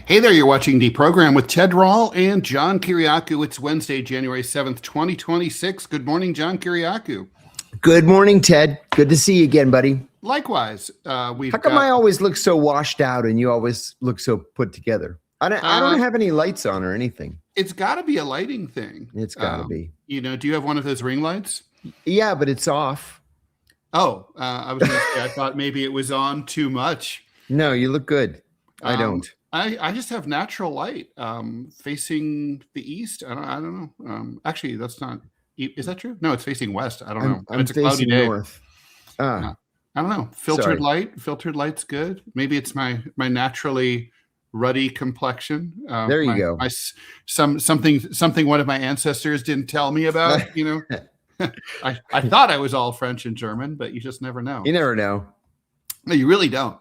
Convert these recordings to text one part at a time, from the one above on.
Hey there, you're watching DeProgram with Ted Rall and John Kiriakou. It's Wednesday, January 7th, 2026. Good morning, John Kiriakou. Good morning, Ted. Good to see you again, buddy. Likewise, How come I always look so washed out and you always look so put together? I don't have any lights on or anything. It's got to be a lighting thing. It's got to be. Do you have one of those ring lights? Yeah, but it's off. Oh, I was going to say, I thought maybe it was on too much. No, you look good. I don't. I just have natural light facing the east. I don't know. Actually, that's not. Is that true? No, it's facing west. I don't know. I'm it's a cloudy facing day. north. I don't know. Filtered light. Filtered light's good. Maybe it's my naturally ruddy complexion. There you go. Something one of my ancestors didn't tell me about. I thought I was all French and German, but you just never know. You never know. No, you really don't.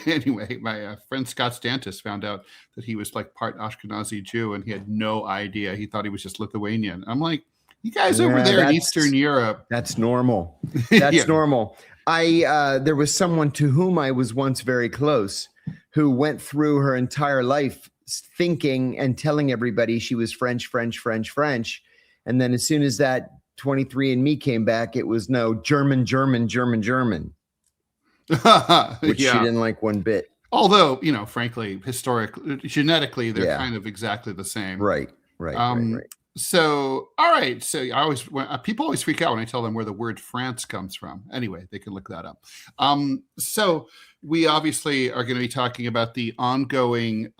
Anyway, my friend Scott Stantis found out that he was like part Ashkenazi Jew, and he had no idea. He thought he was just Lithuanian. I'm like, you guys over there in Eastern Europe. That's normal. That's normal. There was someone to whom I was once very close who went through her entire life thinking and telling everybody she was French. And then as soon as that 23andMe came back, it was no, German. Which she didn't like one bit. Although, frankly, genetically, they're kind of exactly the same. Right. So, all right. So people always freak out when I tell them where the word France comes from. Anyway, they can look that up. So we obviously are going to be talking about the ongoing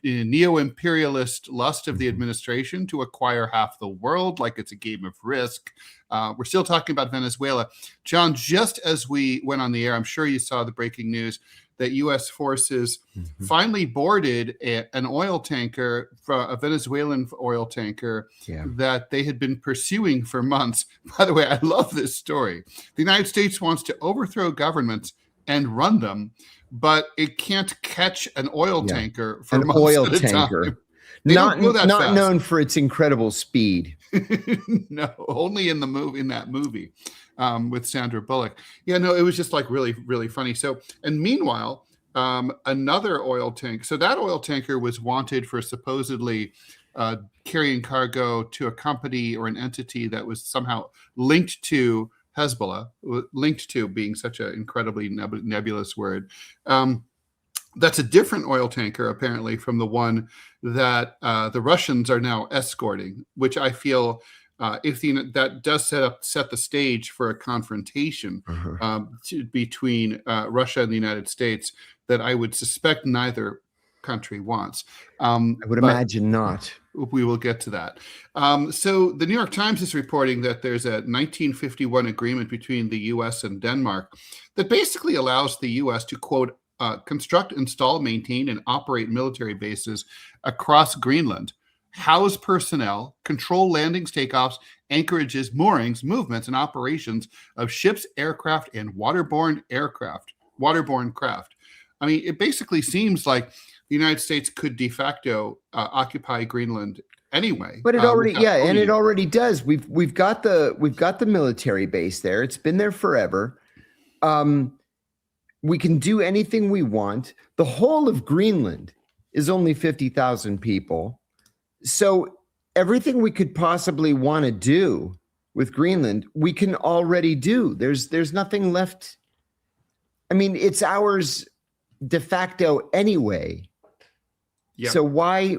neo-imperialist lust of the administration to acquire half the world like it's a game of Risk. We're still talking about Venezuela. John, just as we went on the air, I'm sure you saw the breaking news that U.S. forces finally boarded an oil tanker, a Venezuelan oil tanker that they had been pursuing for months. By the way, I love this story. The United States wants to overthrow governments and run them, but it can't catch an oil tanker for months at a time. Not known for its incredible speed. No, only in that movie with Sandra Bullock. Yeah, no, it was just like really, really funny. So, and meanwhile, another oil tank. So that oil tanker was wanted for supposedly carrying cargo to a company or an entity that was somehow linked to Hezbollah, linked to being such an incredibly nebulous word. That's a different oil tanker, apparently, from the one that the Russians are now escorting, which I feel that does set the stage for a confrontation between Russia and the United States that I would suspect neither country wants. I would imagine not. We will get to that. So the New York Times is reporting that there's a 1951 agreement between the U.S. and Denmark that basically allows the U.S. to, quote, construct, install, maintain, and operate military bases across Greenland, house personnel, control landings, takeoffs, anchorages, moorings, movements, and operations of ships, aircraft, and waterborne craft. I mean, it basically seems like the United States could de facto occupy Greenland anyway. But it already, and it already does. We've got the military base there. It's been there forever. We can do anything we want. The whole of Greenland is only 50,000 people. So everything we could possibly want to do with Greenland, we can already do. There's nothing left. I mean, it's ours de facto anyway. Yep. So why?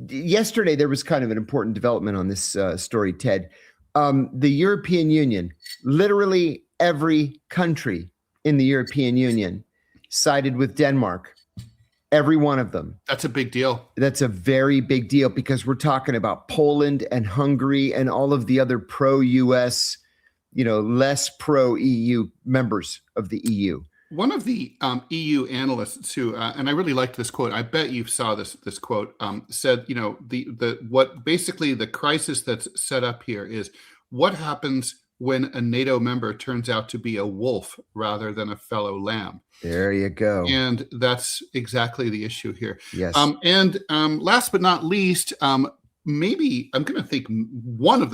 Yesterday, there was kind of an important development on this story, Ted. The European Union, literally every country in the European Union sided with Denmark. Every one of them. That's a big deal. That's a very big deal because we're talking about Poland and Hungary and all of the other pro-US, less pro-EU members of the EU. One of the EU analysts who, and I really liked this quote, I bet you saw this quote, said, what basically the crisis that's set up here is what happens when a NATO member turns out to be a wolf rather than a fellow lamb. There you go. And that's exactly the issue here. Yes. And last but not least, maybe I'm going to think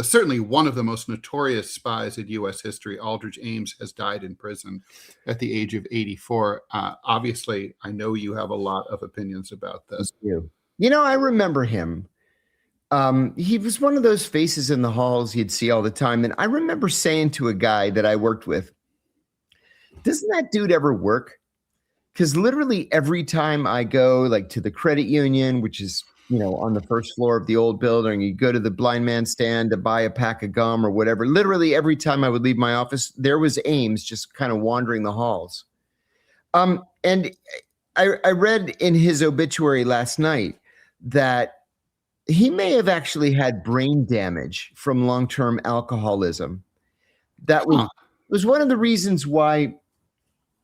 certainly one of the most notorious spies in U.S. history, Aldrich Ames, has died in prison at the age of 84. Obviously, I know you have a lot of opinions about this. You know, I remember him. He was one of those faces in the halls you'd see all the time. And I remember saying to a guy that I worked with, doesn't that dude ever work? Because literally every time I go like to the credit union, which is, you know, on the first floor of the old building, you go to the blind man stand to buy a pack of gum or whatever. Literally every time I would leave my office, there was Ames just kind of wandering the halls. And I read in his obituary last night that he may have actually had brain damage from long-term alcoholism. That was one of the reasons why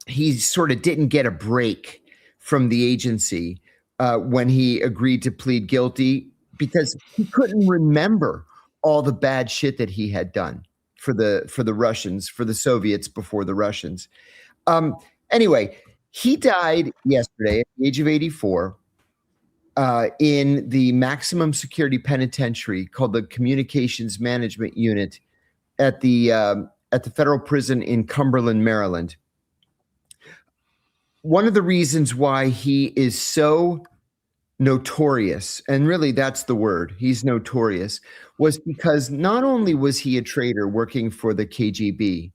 he sort of didn't get a break from the agency when he agreed to plead guilty, because he couldn't remember all the bad shit that he had done for the Russians, for the Soviets before the Russians. Anyway, he died yesterday at the age of 84 in the maximum security penitentiary called the Communications Management Unit at the federal prison in Cumberland, Maryland. One of the reasons why he is so notorious, and really that's the word, he's notorious, was because not only was he a traitor working for the KGB,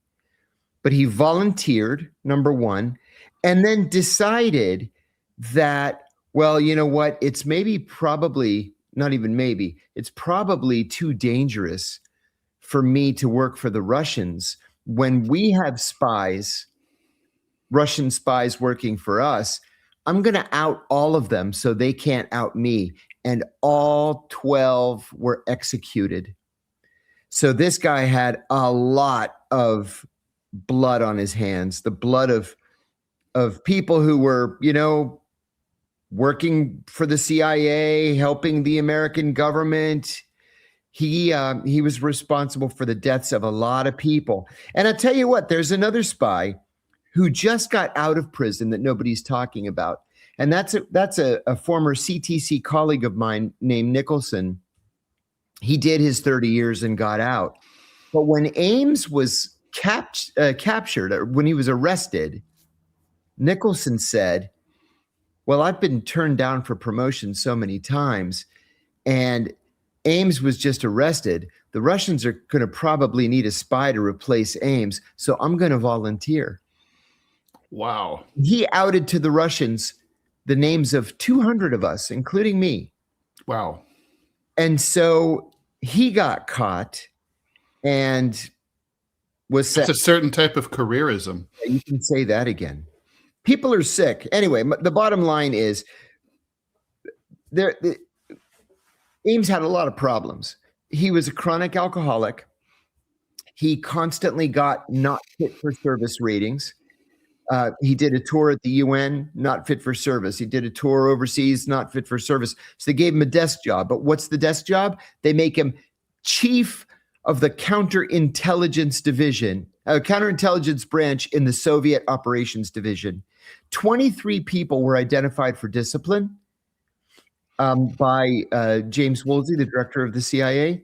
but he volunteered, number one, and then decided that, well, you know what, it's probably too dangerous for me to work for the Russians when we have spies, Russian spies working for us. I'm going to out all of them so they can't out me. And all 12 were executed. So this guy had a lot of blood on his hands, the blood of people who were, you know, working for the CIA, helping the American government. He was responsible for the deaths of a lot of people. And I'll tell you what, there's another spy who just got out of prison that nobody's talking about. And that's a former CTC colleague of mine named Nicholson. He did his 30 years and got out. But when Ames was captured, or when he was arrested, Nicholson said, well, I've been turned down for promotion so many times, and Ames was just arrested. The Russians are going to probably need a spy to replace Ames, so I'm going to volunteer. Wow. He outed to the Russians the names of 200 of us, including me. Wow. And so he got caught and was set. It's a certain type of careerism. You can say that again. People are sick. Anyway, the bottom line is Ames had a lot of problems. He was a chronic alcoholic. He constantly got not fit for service ratings. He did a tour at the UN, not fit for service. He did a tour overseas, not fit for service. So they gave him a desk job. But what's the desk job? They make him chief of the counterintelligence division, counterintelligence branch in the Soviet operations division. 23 people were identified for discipline by James Woolsey, the director of the CIA.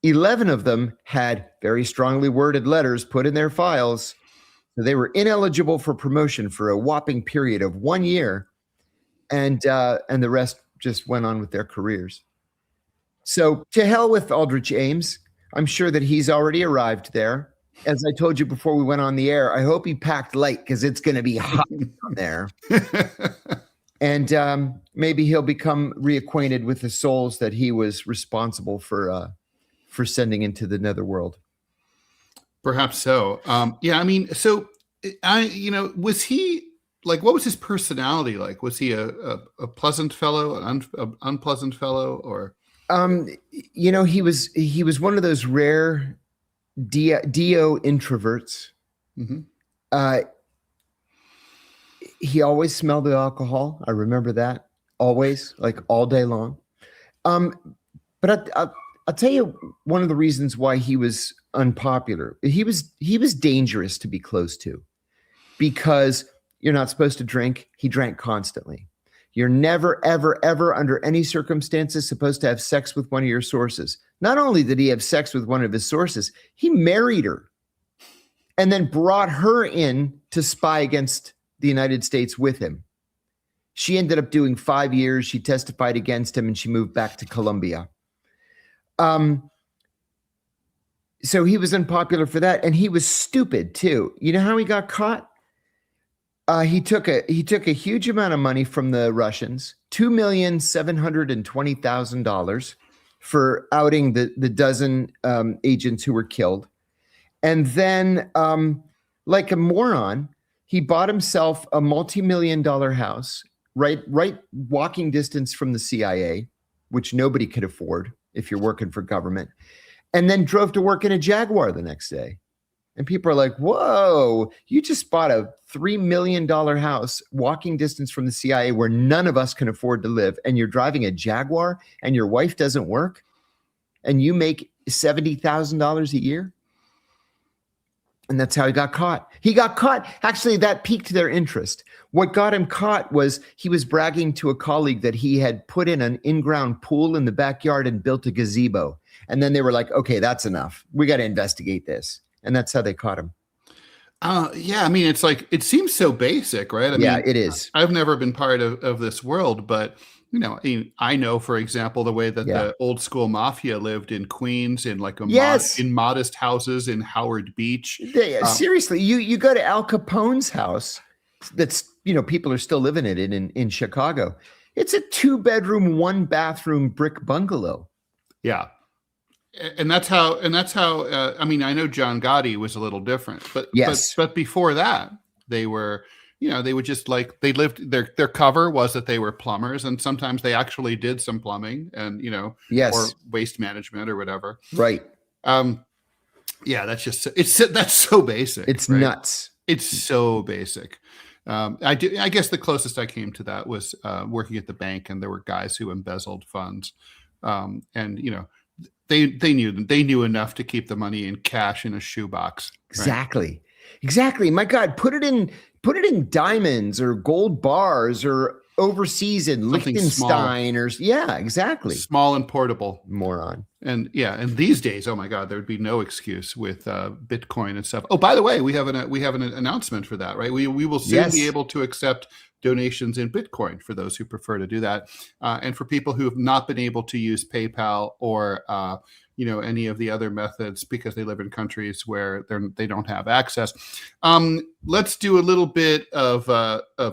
11 of them had very strongly worded letters put in their files. So they were ineligible for promotion for a whopping period of 1 year, and the rest just went on with their careers. So to hell with Aldrich Ames. I'm sure that he's already arrived there. As I told you before we went on the air, I hope he packed light because it's going to be hot there. And maybe he'll become reacquainted with the souls that he was responsible for sending into the netherworld. Perhaps so. Yeah, I mean, so was he like, what was his personality like? Was he a pleasant fellow, an unpleasant fellow, or? He was one of those rare DO introverts. Mm-hmm. He always smelled the alcohol. I remember that, always, like all day long. But I'll tell you one of the reasons why he was unpopular. He was dangerous to be close to, because you're not supposed to drink. He drank constantly. You're never, ever, ever under any circumstances supposed to have sex with one of your sources. Not only did he have sex with one of his sources, he married her and then brought her in to spy against the United States with him. She ended up doing 5 years. She testified against him and she moved back to Colombia. So he was unpopular for that. And he was stupid too. You know how he got caught? He took a huge amount of money from the Russians, $2,720,000 for outing the dozen agents who were killed. And then, like a moron, he bought himself a multi-million-dollar house, right walking distance from the CIA, which nobody could afford if you're working for government, and then drove to work in a Jaguar the next day. And people are like, whoa, you just bought a $3 million house walking distance from the CIA where none of us can afford to live. And you're driving a Jaguar and your wife doesn't work and you make $70,000 a year. And that's how he got caught. He got caught. Actually, that piqued their interest. What got him caught was he was bragging to a colleague that he had put in an in-ground pool in the backyard and built a gazebo. And then they were like, okay, that's enough. We got to investigate this. And that's how they caught him. Yeah, I mean, it's like, it seems so basic, right? I Yeah, mean, it is. I've never been part of this world, but I know, for example, the way that the old school mafia lived in Queens in like in modest houses in Howard Beach. Seriously, you go to Al Capone's house. That's people are still living in Chicago. It's a 2-bedroom, 1-bathroom brick bungalow. Yeah. And that's how, I mean, I know John Gotti was a little different, but before that, they were, they would just they lived, their cover was that they were plumbers, and sometimes they actually did some plumbing and, or waste management or whatever. Right. Yeah, that's so basic. It's right? nuts. It's so basic. I guess the closest I came to that was working at the bank, and there were guys who embezzled funds. And, they knew enough to keep the money in cash in a shoebox. Right? Exactly. My God, put it in diamonds or gold bars or overseas in Liechtenstein or exactly. Small and portable. Moron. And these days, oh my God, there would be no excuse with Bitcoin and stuff. Oh, by the way, we have an announcement for that, right? We will soon be able to accept donations in Bitcoin for those who prefer to do that, and for people who have not been able to use PayPal or any of the other methods because they live in countries where they don't have access. Let's do a little bit of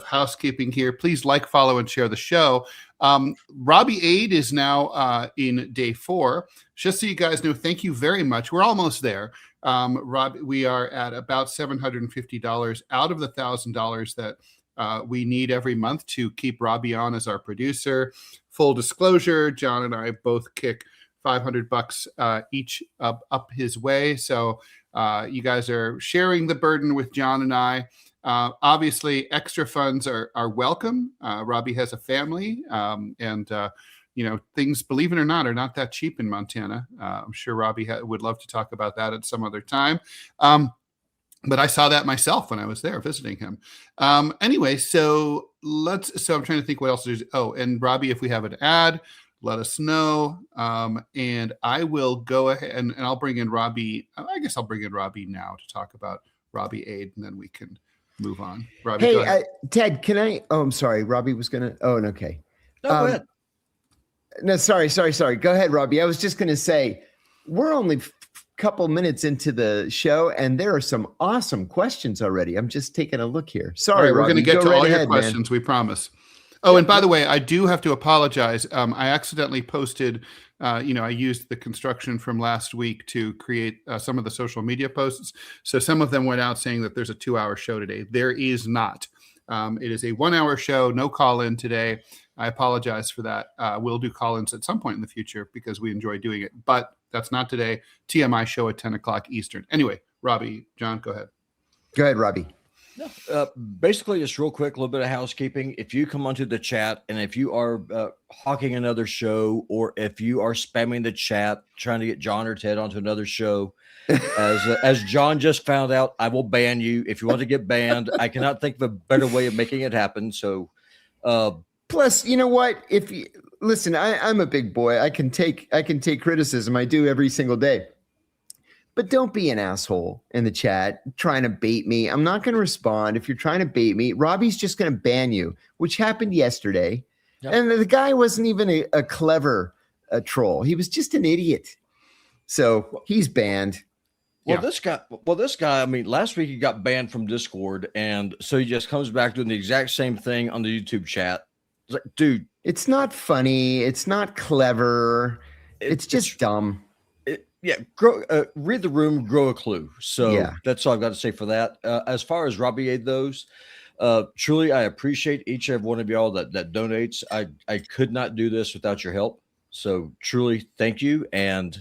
housekeeping here. Please like, follow, and share the show. Robbie Aid is now in day 4. Just so you guys know, thank you very much. We're almost there. Rob, we are at about $750 out of the $1,000 that we need every month to keep Robbie on as our producer. Full disclosure, John and I both kick $500 each up his way. So you guys are sharing the burden with John and I. Obviously, extra funds are welcome. Robbie has a family, and things, believe it or not, are not that cheap in Montana. I'm sure Robbie would love to talk about that at some other time. But I saw that myself when I was there visiting him. Anyway, so I'm trying to think what else to do. Oh, and Robbie, if we have an ad, let us know. And I will go ahead and I'll bring in Robbie. I guess I'll bring in Robbie now to talk about Robbie Aid, and then we can move on. Robbie, hey, Ted, can I? Oh, I'm sorry. Robbie was going to. Oh, okay. No, go ahead. No, sorry. Go ahead, Robbie. I was just going to say, we're only couple minutes into the show, and there are some awesome questions already. I'm just taking a look here. Sorry, we're going to get to all your questions, we promise. Oh, and by the way, I do have to apologize. I accidentally posted, I used the construction from last week to create some of the social media posts. So some of them went out saying that there's a 2-hour show today. There is not. It is a 1-hour show, no call-in today. I apologize for that. We'll do call-ins at some point in the future because we enjoy doing it, but that's not today. TMI show at 10 o'clock Eastern. Anyway, Robbie, John, go ahead. Go ahead, Robbie. Basically, just real quick, a little bit of housekeeping. If you come onto the chat and if you are hawking another show, or if you are spamming the chat trying to get John or Ted onto another show, as John just found out, I will ban you if you want to get banned. I cannot think of a better way of making it happen. So Plus, you know what? If you listen, I'm a big boy. I can take criticism. I do every single day. But don't be an asshole in the chat trying to bait me. I'm not going to respond. If you're trying to bait me, Robbie's just going to ban you, which happened yesterday. Yep. And the guy wasn't even a clever troll. He was just an idiot. So he's banned. Well, this guy, I mean, last week he got banned from Discord. And so he just comes back doing the exact same thing on the YouTube chat. It's like, dude. It's not funny. It's not clever. It's just dumb. Read the room, grow a clue. So that's all I've got to say for that. As far as Robbie Aid those, truly, I appreciate each and every one of y'all that donates. I could not do this without your help. So truly, thank you. And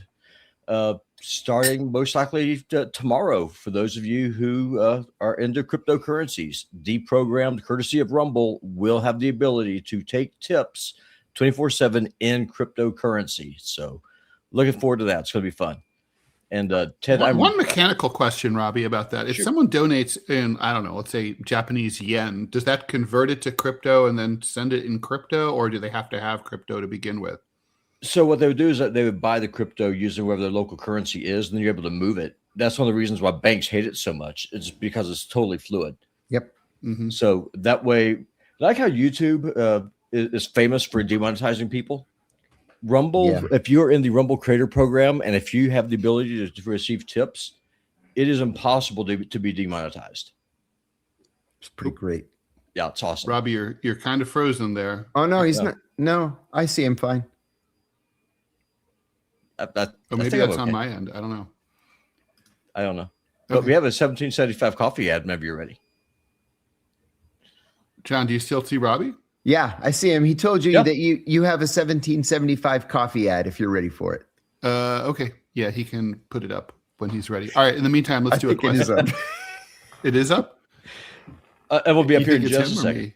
starting most likely tomorrow, for those of you who are into cryptocurrencies, DeProgrammed, courtesy of Rumble, will have the ability to take tips 24/7 in cryptocurrency. So looking forward to that. It's going to be fun. And Ted, one mechanical question, Robbie, about that. If someone donates in, I don't know, let's say Japanese yen, does that convert it to crypto and then send it in crypto, or do they have to have crypto to begin with? So what they would do is that they would buy the crypto using whatever their local currency is, and then you're able to move it. That's one of the reasons why banks hate it so much. It's because it's totally fluid. Yep. Mm-hmm. So that way, like how YouTube is famous for demonetizing people, Rumble, if you're in the Rumble Creator Program and if you have the ability to receive tips, it is impossible to be demonetized. It's pretty great. Yeah, it's awesome. Robbie, you're kind of frozen there. Oh, no, he's not. No, I see him fine. Maybe that's on my end. I don't know. But we have a 1775 coffee ad whenever you're ready. John, do you still see Robbie? Yeah, I see him. He told you that you have a 1775 coffee ad if you're ready for it. Okay. Yeah, he can put it up when he's ready. All right. In the meantime, let's do a question. It is up. It is up? It will be up here in just a second.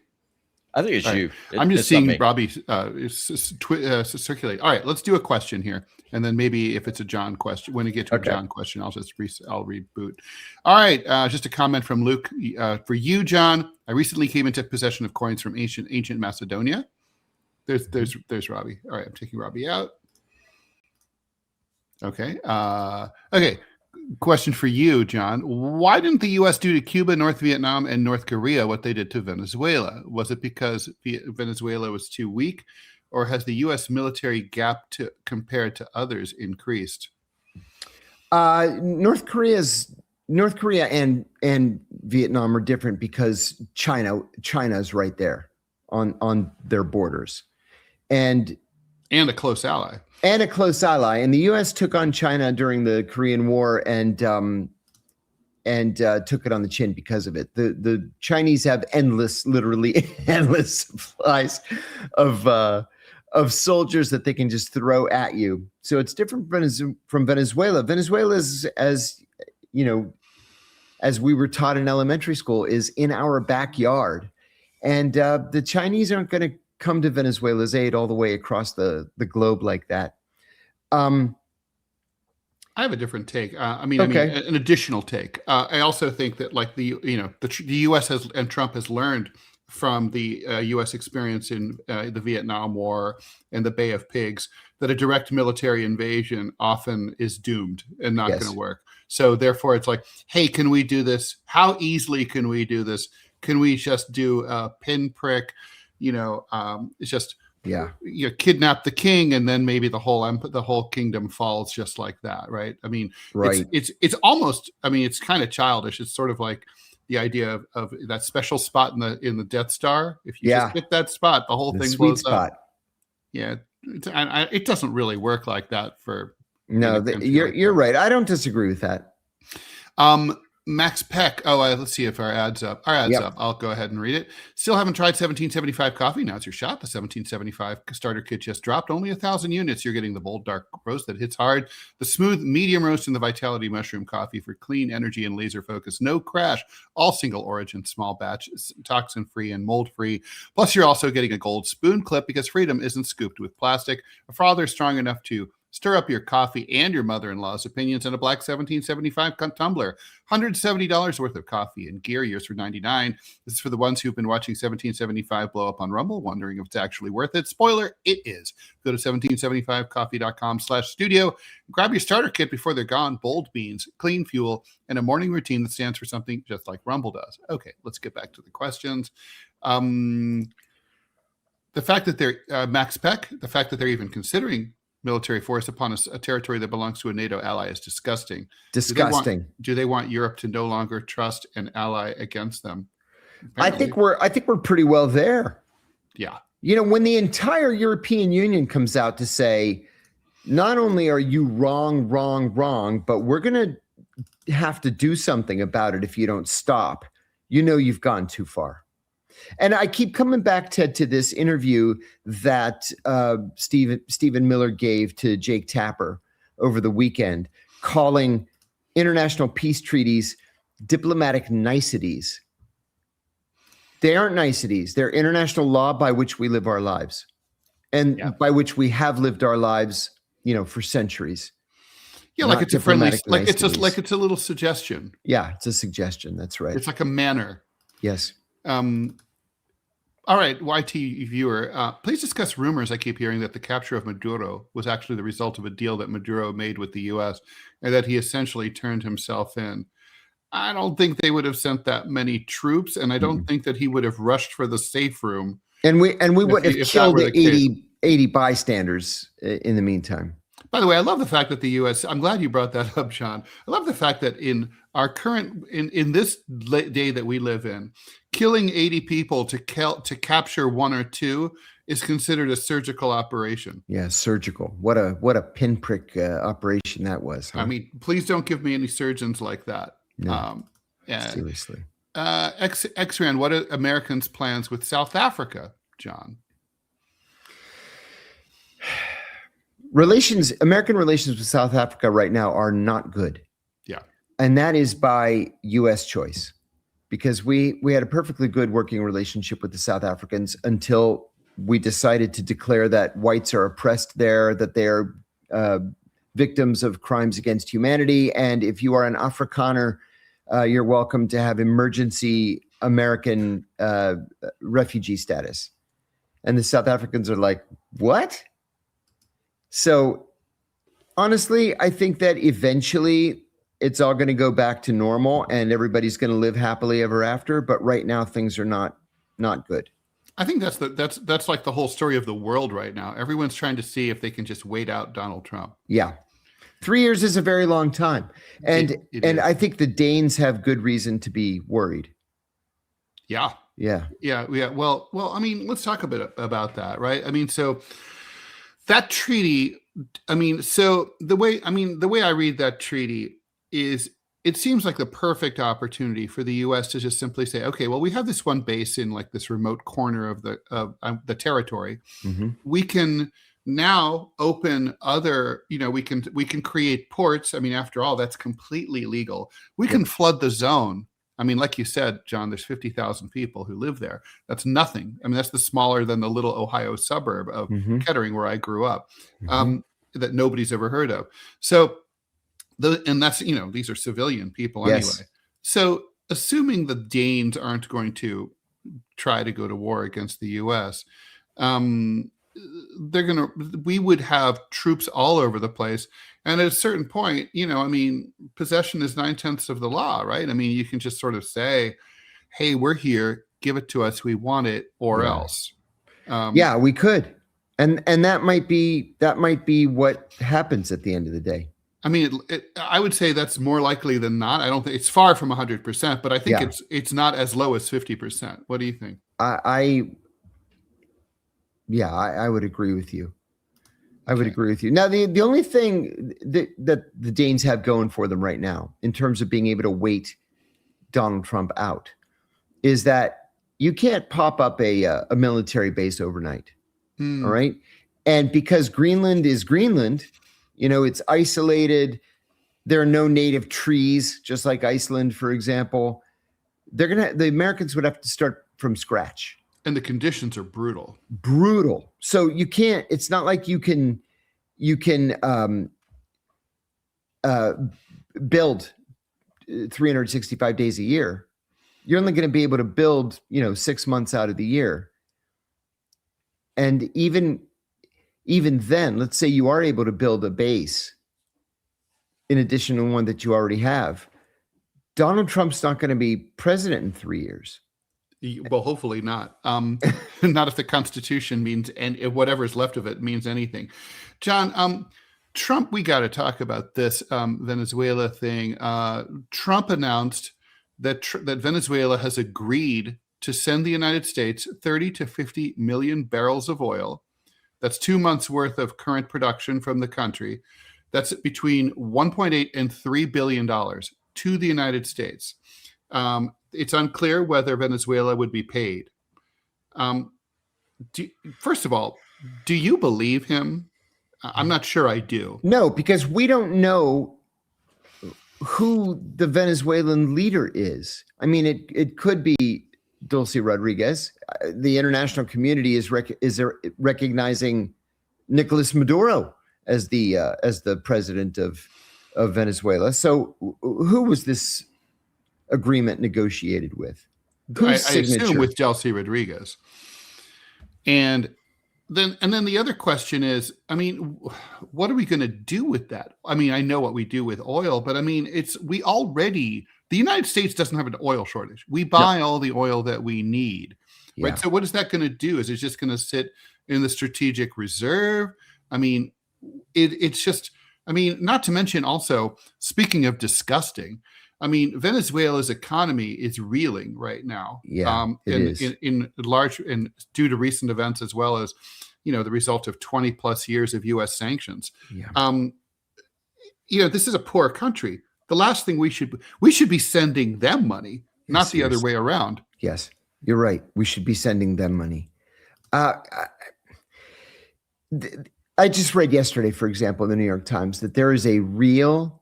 I think it's you. I'm just seeing Robbie circulate. All right, let's do a question here. And then maybe if it's a John question, when we get to a John question, I'll reboot. All right, just a comment from Luke. For you, John, I recently came into possession of coins from ancient Macedonia. There's Robbie. All right, I'm taking Robbie out. Okay. Okay. Question for you, John. Why didn't the U.S. do to Cuba, North Vietnam, and North Korea what they did to Venezuela? Was it because Venezuela was too weak, or has the U.S. military gap compared to others increased? North Korea and Vietnam are different because China's right there on their borders, and a close ally. And a close ally. And the U.S. took on China during the Korean War and took it on the chin because of it. The Chinese have literally endless supplies of soldiers that they can just throw at you. So it's different from Venezuela. Venezuela is, as you know, as we were taught in elementary school, is in our backyard. And the Chinese aren't going to come to Venezuela's aid all the way across the globe like that. I have a different take. An additional take. I also think that, like the U.S. and Trump has learned from the U.S. experience in the Vietnam War and the Bay of Pigs that a direct military invasion often is doomed and not going to work. So therefore, it's like, hey, can we do this? How easily can we do this? Can we just do a pinprick? It's just kidnap the king, and then maybe the whole kingdom falls just like that, right? I mean, right. It's almost. I mean, it's kind of childish. It's sort of like the idea of that special spot in the Death Star. If you just hit that spot, the whole thing blows up. Yeah, it doesn't really work like that for. No, you're right. I don't disagree with that. Max Peck. Oh, let's see if our ad's up. Our ad's up. I'll go ahead and read it. Still haven't tried 1775 coffee. Now it's your shot. The 1775 starter kit just dropped. Only 1,000 units. You're getting the bold, dark roast that hits hard, the smooth, medium roast, and the vitality mushroom coffee for clean energy and laser focus. No crash. All single origin, small batch, toxin free and mold free. Plus, you're also getting a gold spoon clip because freedom isn't scooped with plastic. A frother strong enough to Stir up your coffee and your mother-in-law's opinions in a black 1775 tumbler. $170 worth of coffee and gear, yours for $99. This is for the ones who've been watching 1775 blow up on Rumble, wondering if it's actually worth it. Spoiler, it is. Go to 1775coffee.com/studio. Grab your starter kit before they're gone. Bold beans, clean fuel, and a morning routine that stands for something just like Rumble does. Okay, let's get back to the questions. The fact that they're Max Peck, the fact that they're even considering military force upon a territory that belongs to a NATO ally is disgusting. Disgusting. Do they want Europe to no longer trust an ally against them? Apparently. I think we're pretty well there. Yeah. You know, when the entire European Union comes out to say, not only are you wrong, but we're going to have to do something about it if you don't stop, you know you've gone too far. And I keep coming back, Ted, to this interview that Stephen Miller gave to Jake Tapper over the weekend, calling international peace treaties diplomatic niceties. They aren't niceties. They're international law by which we live our lives, and by which we have lived our lives, you know, for centuries. Yeah, like it's a friendly, like it's a little suggestion. Yeah, it's a suggestion. That's right. It's like a manner. Yes. All right, YT viewer, please discuss rumors I keep hearing that the capture of Maduro was actually the result of a deal that Maduro made with the U.S. and that he essentially turned himself in. I don't think they would have sent that many troops, and I don't think that he would have rushed for the safe room. And we would have killed 80 bystanders in the meantime. By the way, I love the fact that the U.S. I'm glad you brought that up, John. I love the fact that in our current in this day that we live in, killing 80 people to capture one or two is considered a surgical operation. Yeah, surgical. What a pinprick operation that was. Huh? I mean, please don't give me any surgeons like that. No, seriously. X-Ran, what are Americans' plans with South Africa, John? American relations with South Africa right now are not good. Yeah. And that is by U.S. choice, because we had a perfectly good working relationship with the South Africans until we decided to declare that whites are oppressed there, that they are victims of crimes against humanity. And if you are an Afrikaner, you're welcome to have emergency American refugee status. And the South Africans are like, what? So honestly, I think that eventually it's all going to go back to normal and everybody's going to live happily ever after. But right now things are not good. I think that's like the whole story of the world right now. Everyone's trying to see if they can just wait out Donald Trump. Yeah. 3 years is a very long time. And I think the Danes have good reason to be worried. Yeah. Yeah. Well, I mean, let's talk a bit about that, right? I mean, so that treaty, the way I read that treaty is it seems like the perfect opportunity for the U.S. to just simply say, okay, well, we have this one base in like this remote corner of the territory. Mm-hmm. We can now open other, we can create ports. I mean, after all, that's completely legal. We can flood the zone. I mean, like you said, John, there's 50,000 people who live there. That's nothing. I mean, that's smaller than the little Ohio suburb of Kettering, where I grew up, that nobody's ever heard of. So, and that's, these are civilian people anyway. Yes. So assuming the Danes aren't going to try to go to war against the U.S., we would have troops all over the place. And at a certain point, possession is 9/10 of the law, right? I mean, you can just sort of say, hey, we're here, give it to us, we want it, or else. Yeah, we could. And that might be what happens at the end of the day. I mean, I would say that's more likely than not. I don't think it's far from 100%, but I think it's not as low as 50%. What do you think? I would agree with you. I would agree with you. Now, the only thing that the Danes have going for them right now, in terms of being able to wait Donald Trump out, is that you can't pop up a military base overnight. All right. And because Greenland is Greenland, it's isolated. There are no native trees, just like Iceland, for example. The Americans would have to start from scratch. And the conditions are brutal. So you can't, it's not like you can you can build 365 days a year. You're only going to be able to build, 6 months out of the year. And even then, let's say you are able to build a base in addition to one that you already have. Donald Trump's not going to be president in 3 years. Well, hopefully not. Not if the Constitution means, and if whatever's left of it means anything. John, Trump, we got to talk about this Venezuela thing. Trump announced that Venezuela has agreed to send the United States 30 to 50 million barrels of oil. That's 2 months worth of current production from the country. That's between 1.8 and $3 billion to the United States. It's unclear whether Venezuela would be paid. First of all, do you believe him? I'm not sure I do. No, because we don't know who the Venezuelan leader is. I mean, it could be Dulce Rodriguez. The international community is recognizing Nicolas Maduro as the president of Venezuela. So who was this agreement negotiated with? Whose signature? I assume with Dulce Rodriguez. And then the other question is, I mean, what are we going to do with that? I mean, I know what we do with oil, but I mean, the United States doesn't have an oil shortage. We buy all the oil that we need, right? Yeah. So what is that going to do? Is it just going to sit in the strategic reserve? I mean, it's just, I mean, not to mention also, speaking of disgusting, I mean, Venezuela's economy is reeling right now. Yeah, in large, and due to recent events, as well as, the result of 20 plus years of U.S. sanctions. Yeah. This is a poor country. The last thing we should be sending them money, not the other way around. Yes, you're right. We should be sending them money. I just read yesterday, for example, in the New York Times, that there is a real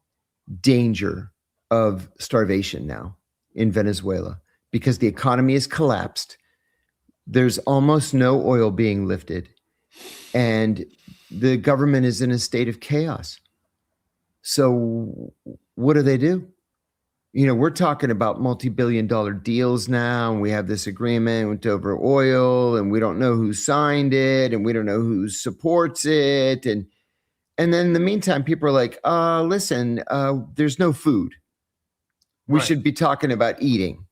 danger of starvation now in Venezuela because the economy has collapsed. There's almost no oil being lifted, and the government is in a state of chaos. So what do? We're talking about multi-billion-dollar deals now, and we have this agreement over oil, and we don't know who signed it, and we don't know who supports it. And then in the meantime, people are like, listen, there's no food. We should be talking about eating.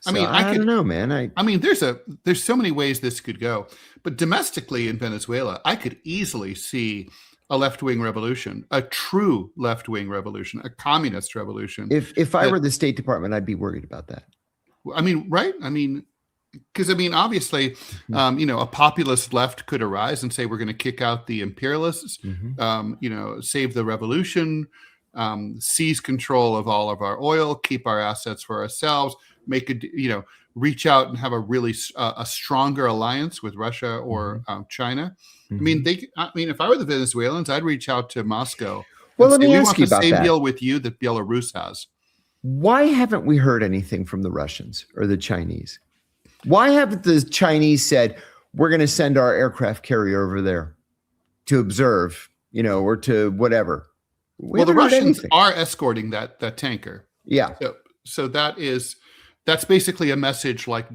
So, I don't know, man. I mean, there's so many ways this could go, but domestically in Venezuela, I could easily see a left-wing revolution, a true left-wing revolution, a communist revolution. If I were the State Department, I'd be worried about that. I mean, right? I mean, because obviously, a populist left could arise and say we're going to kick out the imperialists, save the revolution, seize control of all of our oil, keep our assets for ourselves, reach out and have a really a stronger alliance with Russia or China. Mm-hmm. I mean, if I were the Venezuelans, I'd reach out to Moscow. Well, let me ask you about that. We want the same deal with you that Belarus has. Why haven't we heard anything from the Russians or the Chinese? Why haven't the Chinese said, we're going to send our aircraft carrier over there to observe, or to whatever? Well, the Russians are escorting that tanker. Yeah. So that's basically a message like,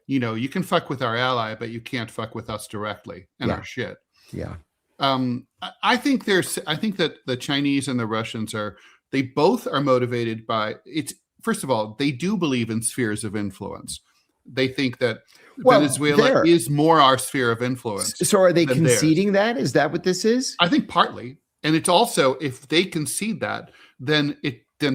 you can fuck with our ally, but you can't fuck with us directly and our shit. Yeah. I think that the Chinese and the Russians they both are motivated by first of all, they do believe in spheres of influence. They think that Venezuela is more our sphere of influence. So are they conceding that? Is that what this is? I think partly. And it's also, if they concede that, then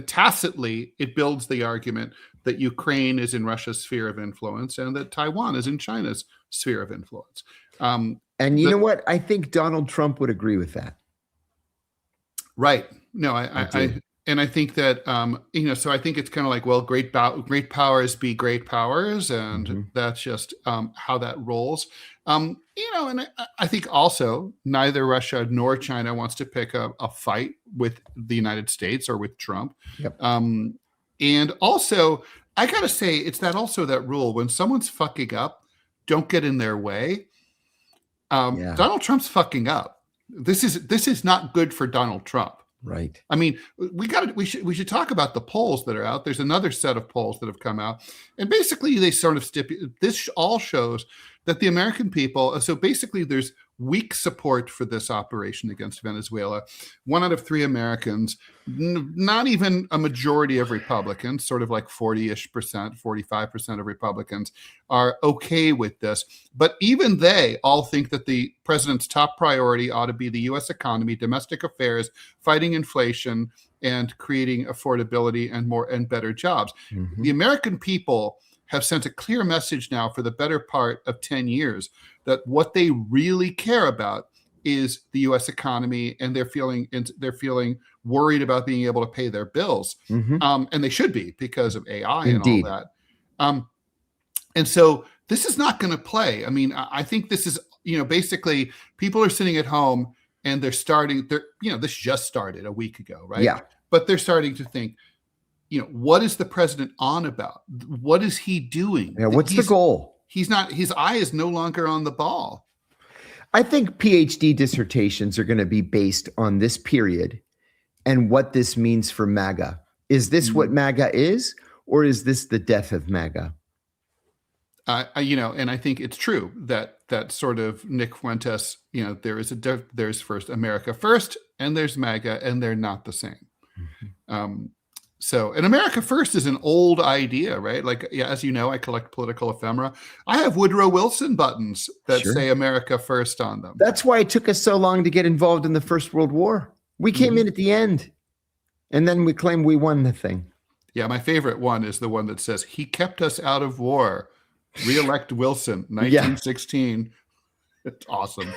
tacitly it builds the argument that Ukraine is in Russia's sphere of influence and that Taiwan is in China's sphere of influence. And you know what? I think Donald Trump would agree with that. Right. No, I think that, so I think it's kind of like, well, great powers be great powers. And that's just how that rolls. And I think also neither Russia nor China wants to pick a fight with the United States or with Trump. Yep. And also, I got to say, it's that rule when someone's fucking up, don't get in their way. Donald Trump's fucking up. This is not good for Donald Trump. Right. I mean, we should talk about the polls that are out. There's another set of polls that have come out, and basically they sort of this all shows that the American people. So basically, there's weak support for this operation against Venezuela. 1 out of 3 Americans, not even a majority of Republicans, sort of like 40-ish%, 45% of Republicans are okay with this. But even they all think that the president's top priority ought to be the U.S. economy, domestic affairs, fighting inflation, and creating affordability and better jobs. Mm-hmm. The American people have sent a clear message now for the better part of 10 years that what they really care about is the U.S. economy, and they're feeling worried about being able to pay their bills. Mm-hmm. And they should be, because of AI Indeed. and all that. And so this is not going to play. I mean, I think this is, basically people are sitting at home and this just started a week ago, right? Yeah. But they're starting to think, what is the president on about? What is he doing? Yeah. What's the goal? His eye is no longer on the ball. I think PhD dissertations are going to be based on this period and what this means for MAGA. Is this what MAGA is, or is this the death of MAGA? And I think it's true that sort of Nick Fuentes, there's first America first, and there's MAGA, and they're not the same. Mm-hmm. And America First is an old idea, right? Like, as you know, I collect political ephemera. I have Woodrow Wilson buttons that say America First on them. That's why it took us so long to get involved in the First World War. We came in at the end, and then we claimed we won the thing. Yeah, my favorite one is the one that says, "He kept us out of war. Re-elect Wilson, 1916. Yeah. It's awesome.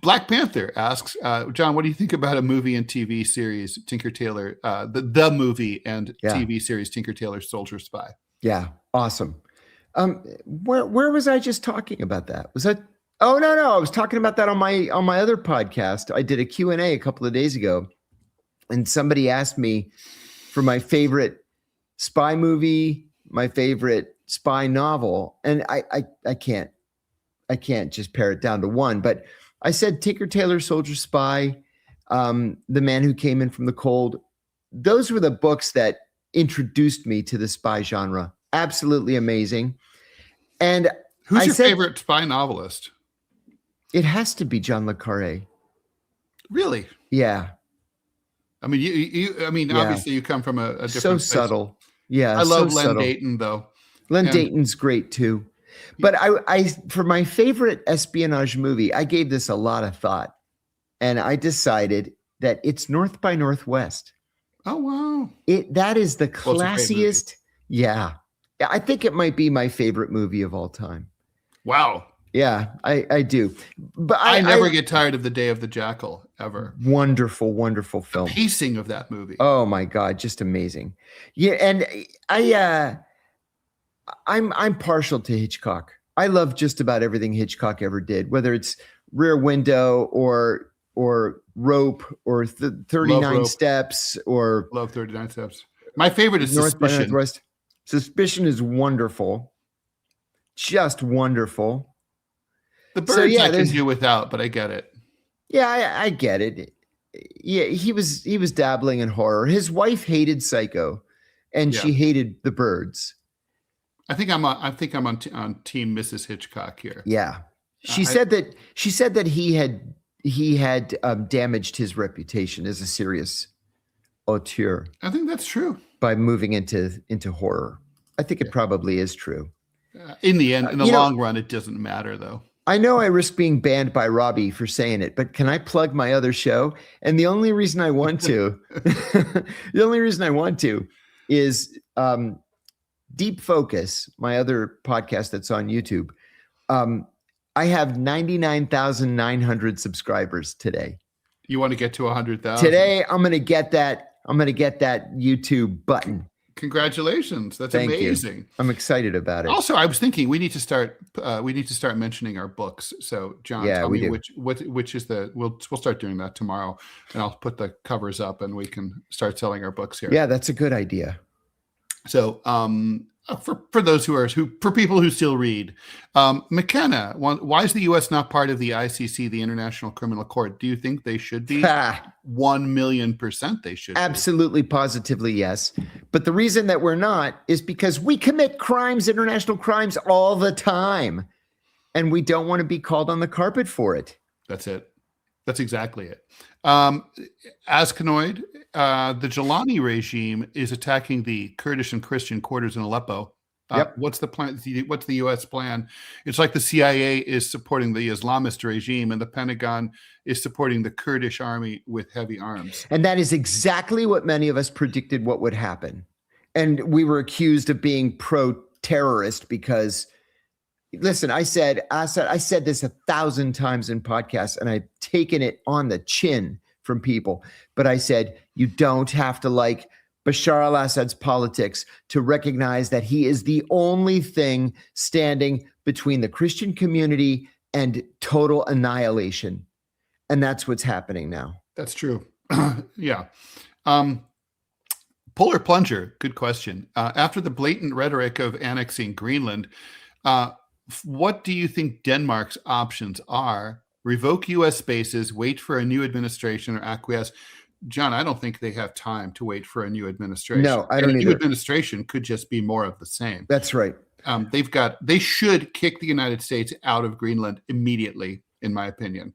Black Panther asks, John, what do you think about a movie and TV series, Tinker Tailor, the movie and TV series, Tinker Tailor Soldier Spy? Yeah, awesome. Where was I just talking about that? Was that? Oh, no. I was talking about that on my other podcast. I did a Q&A a couple of days ago, and somebody asked me for my favorite spy movie, my favorite spy novel, and I can't just pare it down to one, but I said Tinker Tailor Soldier Spy, The Man Who Came In From the Cold. Those were the books that introduced me to the spy genre. Absolutely amazing. And who's your favorite spy novelist? It has to be John le Carré. Really? Yeah. I mean, obviously you come from a different so place. Subtle. Yeah. I love Len Dayton, though. Len Dayton's great too. But I for my favorite espionage movie, I gave this a lot of thought, and I decided that it's North by Northwest. Oh, wow. That is the classiest. Yeah. I think it might be my favorite movie of all time. Wow. Yeah, I do. But I never get tired of The Day of the Jackal, ever. Wonderful, wonderful film. The pacing of that movie. Oh my God, just amazing. Yeah, and I'm partial to Hitchcock. I love just about everything Hitchcock ever did, whether it's Rear Window or Rope or 39 Steps or love 39 Steps. My favorite is North by Suspicion. Northwest. Suspicion is wonderful, just wonderful. The Birds I can do without, but I get it. Yeah, I get it. Yeah, he was dabbling in horror. His wife hated Psycho, and she hated The Birds. I think I'm on Team Mrs. Hitchcock here. Yeah, she said that he had damaged his reputation as a serious auteur. I think that's true. By moving into horror, I think it probably is true. In the end, in the long run, it doesn't matter, though. I know I risk being banned by Robbie for saying it, but can I plug my other show? And the only reason I want to, is Deep Focus, my other podcast that's on YouTube. I have 99,900 subscribers today. You want to get to 100,000? Today, I'm going to get that YouTube button. Congratulations. That's amazing. You. I'm excited about it. Also, I was thinking we need to start mentioning our books. So John, tell me which is we'll start doing that tomorrow, and I'll put the covers up and we can start selling our books here. Yeah, that's a good idea. So for those for people who still read, McKenna, why is the U.S. not part of the ICC, the International Criminal Court? Do you think they should be? 1,000,000% they should. Absolutely, positively, yes. But the reason that we're not is because we commit crimes, international crimes, all the time, and we don't want to be called on the carpet for it. That's it. That's exactly it. Askanoid, the Jelani regime is attacking the Kurdish and Christian quarters in Aleppo. Yep. What's the plan? What's the U.S. plan? It's like the CIA is supporting the Islamist regime and the Pentagon is supporting the Kurdish army with heavy arms. And that is exactly what many of us predicted what would happen. And we were accused of being pro-terrorist because, listen, I said this 1,000 times in podcasts, and I've taken it on the chin from people. But I said, you don't have to like Bashar al-Assad's politics to recognize that he is the only thing standing between the Christian community and total annihilation. And that's what's happening now. That's true. Yeah. Polar Plunger, good question. After the blatant rhetoric of annexing Greenland, what do you think Denmark's options are? Revoke U.S. bases, wait for a new administration, or acquiesce? John, I don't think they have time to wait for a new administration. No, I don't either. A either. new administration could just be more of the same. That's right. They should kick the United States out of Greenland immediately, in my opinion.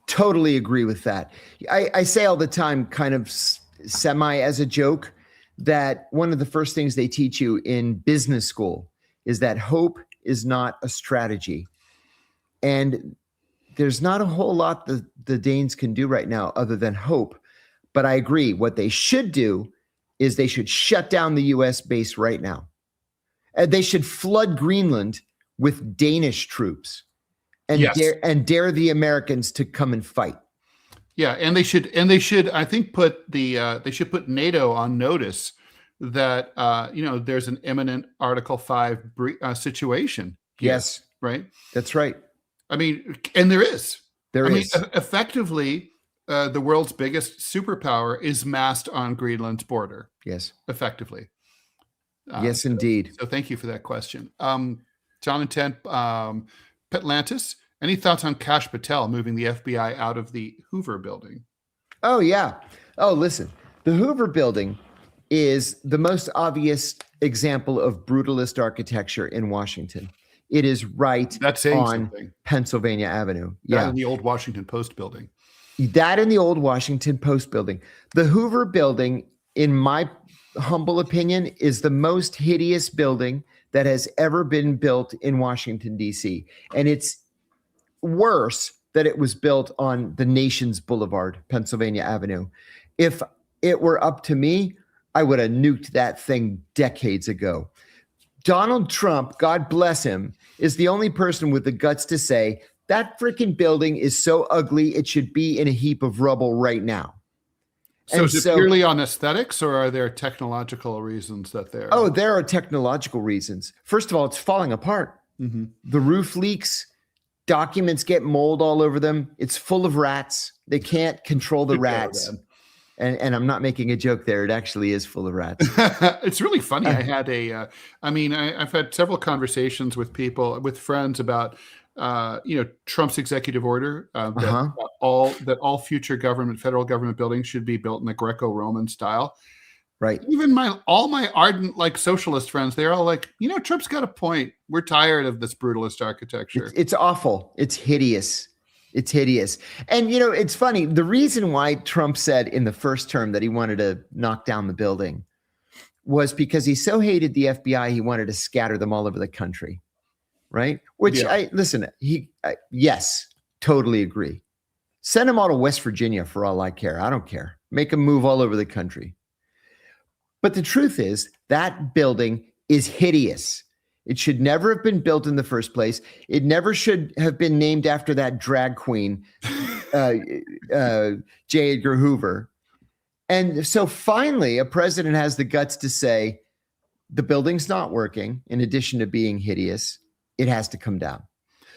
Totally agree with that. I say all the time, kind of semi as a joke, that one of the first things they teach you in business school is that hope is not a strategy. And there's not a whole lot the Danes can do right now other than hope. But I agree. What they should do is they should shut down the U.S. base right now. And they should flood Greenland with Danish troops and dare the Americans to come and fight. Yeah, and they should I think they should put NATO on notice that there's an imminent Article 5 situation here, yes, right? That's right. I mean, and there is. There is. Effectively, the world's biggest superpower is massed on Greenland's border. Yes. Effectively. Yes, indeed. So thank you for that question. John and Ted, Petlantis, any thoughts on Kash Patel moving the FBI out of the Hoover building? Oh, yeah. Oh, listen, the Hoover building is the most obvious example of brutalist architecture in Washington. It is right on something. Pennsylvania Avenue. That in the old Washington Post building. That in the old Washington Post building. The Hoover building, in my humble opinion, is the most hideous building that has ever been built in Washington, D.C. And it's worse that it was built on the nation's boulevard, Pennsylvania Avenue. If it were up to me, I would have nuked that thing decades ago. Donald Trump, God bless him, is the only person with the guts to say that freaking building is so ugly it should be in a heap of rubble right now. So is it purely on aesthetics, or are there technological reasons that there? Oh, there are technological reasons. First of all, it's falling apart. Mm-hmm. The roof leaks. Documents get mold all over them. It's full of rats. They can't control the rats. And I'm not making a joke there. It actually is full of rats. It's really funny. I had I've had several conversations with friends about, Trump's executive order that all future federal government buildings should be built in the Greco-Roman style. Right. Even all my ardent socialist friends, they're all like, Trump's got a point. We're tired of this brutalist architecture. It's awful. It's hideous. It's hideous. And, it's funny. The reason why Trump said in the first term that he wanted to knock down the building was because he so hated the FBI, he wanted to scatter them all over the country. Right. Which yes, totally agree. Send them all to West Virginia for all I care. I don't care. Make them move all over the country. But the truth is that building is hideous. It should never have been built in the first place. It never should have been named after that drag queen, J. Edgar Hoover. And so finally, a president has the guts to say, the building's not working. In addition to being hideous, it has to come down.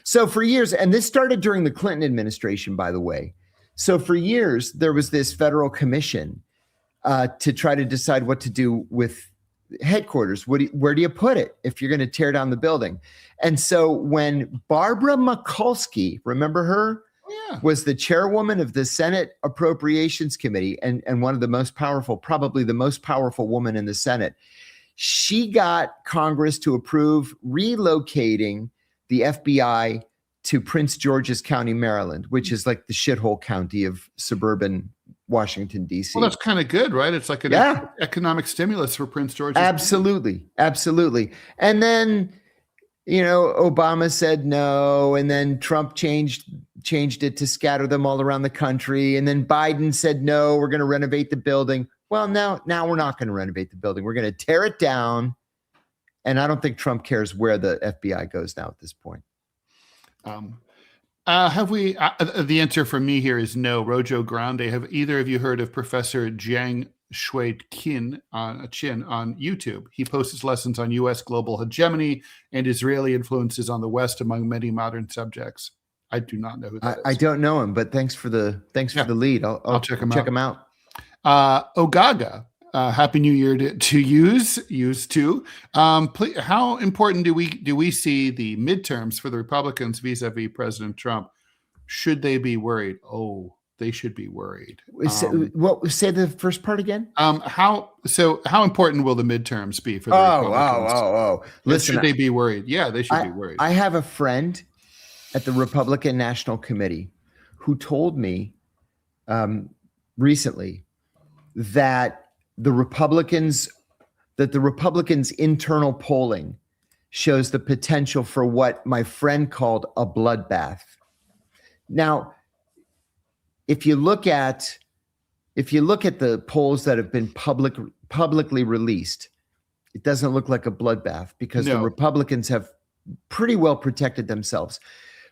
So for years, and this started during the Clinton administration, by the way. So for years, there was this federal commission to try to decide what to do with headquarters. Where do you put it if you're going to tear down the building? And so when Barbara Mikulski, remember her? Yeah. Was the chairwoman of the Senate Appropriations Committee and one of the most powerful, probably the most powerful woman in the Senate. She got Congress to approve relocating the FBI to Prince George's County, Maryland, which is like the shithole county of suburban Washington, D.C. Well, that's kind of good, right? It's like an economic stimulus for Prince George's. Absolutely. And then, Obama said no, and then Trump changed it to scatter them all around the country, and then Biden said no, we're going to renovate the building. Well, now we're not going to renovate the building. We're going to tear it down, and I don't think Trump cares where the FBI goes now at this point. Have we? The answer from me here is no. Rojo Grande. Have either of you heard of Professor Jiang Shui Qin on YouTube? He posts lessons on U.S. global hegemony and Israeli influences on the West, among many modern subjects. I do not know who that is. I don't know him, but thanks for the lead. I'll check him out. Ogaga. Happy New Year to use too. Please, how important do we see the midterms for the Republicans vis-a-vis President Trump? Should they be worried? Oh, they should be worried. Say the first part again. How important will the midterms be for the Republicans? Listen, should they be worried? Yeah, they should be worried. I have a friend at the Republican National Committee who told me recently that the Republicans' internal polling shows the potential for what my friend called a bloodbath. Now, if you look at the polls that have been publicly released, it doesn't look like a bloodbath because the Republicans have pretty well protected themselves.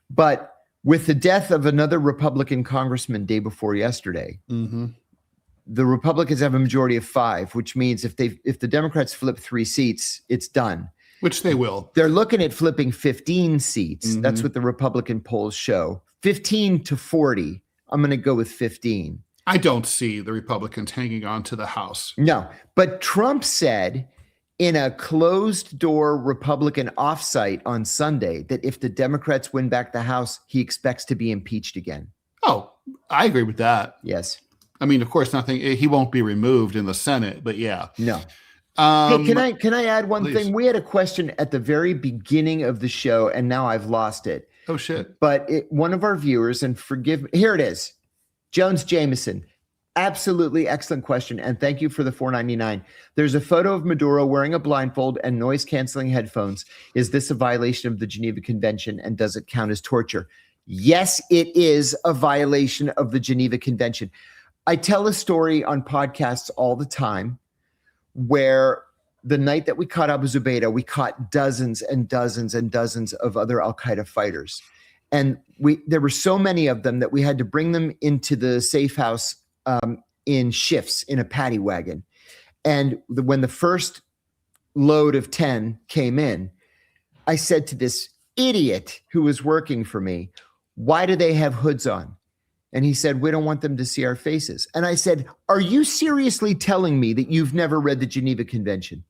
But with the death of another Republican congressman day before yesterday, the Republicans have a majority of 5, which means if the Democrats flip 3 seats, it's done. Which they will. They're looking at flipping 15 seats. That's what the Republican polls show. 15 to 40. I'm going to go with 15. I don't see the Republicans hanging on to the House. No, but Trump said in a closed-door Republican offsite on Sunday that if the Democrats win back the House, he expects to be impeached again. Oh, I agree with that. Yes. I mean, of course, he won't be removed in the Senate, but yeah. No. Hey, can I add one thing? We had a question at the very beginning of the show, and now I've lost it. Oh, shit. But one of our viewers, and forgive me, here it is. Jones Jameson. Absolutely excellent question, and thank you for the $4.99. There's a photo of Maduro wearing a blindfold and noise-canceling headphones. Is this a violation of the Geneva Convention, and does it count as torture? Yes, it is a violation of the Geneva Convention. I tell a story on podcasts all the time where the night that we caught Abu Zubaydah, we caught dozens and dozens and dozens of other Al-Qaeda fighters. And there were so many of them that we had to bring them into the safe house in shifts in a paddy wagon. And when the first load of 10 came in, I said to this idiot who was working for me, why do they have hoods on? And he said, we don't want them to see our faces. And I said, are you seriously telling me that you've never read the Geneva Convention?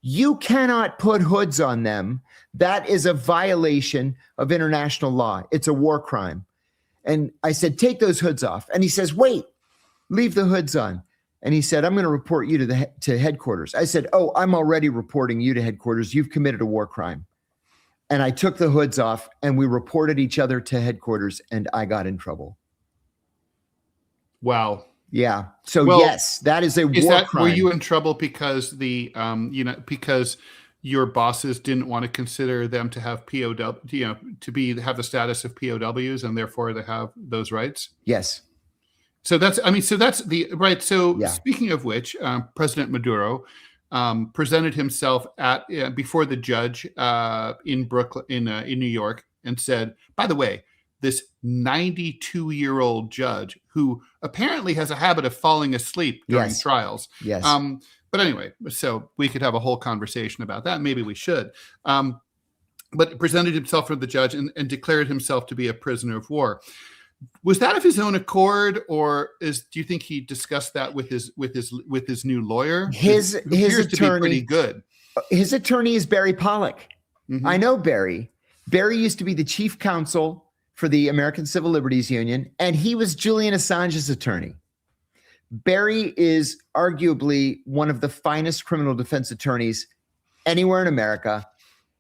You cannot put hoods on them. That is a violation of international law. It's a war crime. And I said, take those hoods off. And he says, wait, leave the hoods on. And he said, I'm going to report you to headquarters. I said, oh, I'm already reporting you to headquarters. You've committed a war crime. And I took the hoods off and we reported each other to headquarters and I got in trouble. Wow. Yeah. So yes, that is a war crime. Were you in trouble because because your bosses didn't want to consider them to have POW, have the status of POWs and therefore they have those rights? Yes. So that's the right. So Speaking of which, President Maduro presented himself before the judge in Brooklyn, in New York, and said, by the way, this 92-year-old judge who apparently has a habit of falling asleep during trials. Yes. But anyway, so we could have a whole conversation about that. Maybe we should. But presented himself for the judge and declared himself to be a prisoner of war. Was that of his own accord, or do you think he discussed that with his new lawyer? His appears to be attorney, pretty good. His attorney is Barry Pollock. Mhm. I know Barry. Barry used to be the chief counsel for the American Civil Liberties Union, and he was Julian Assange's attorney. Barry is arguably one of the finest criminal defense attorneys anywhere in America.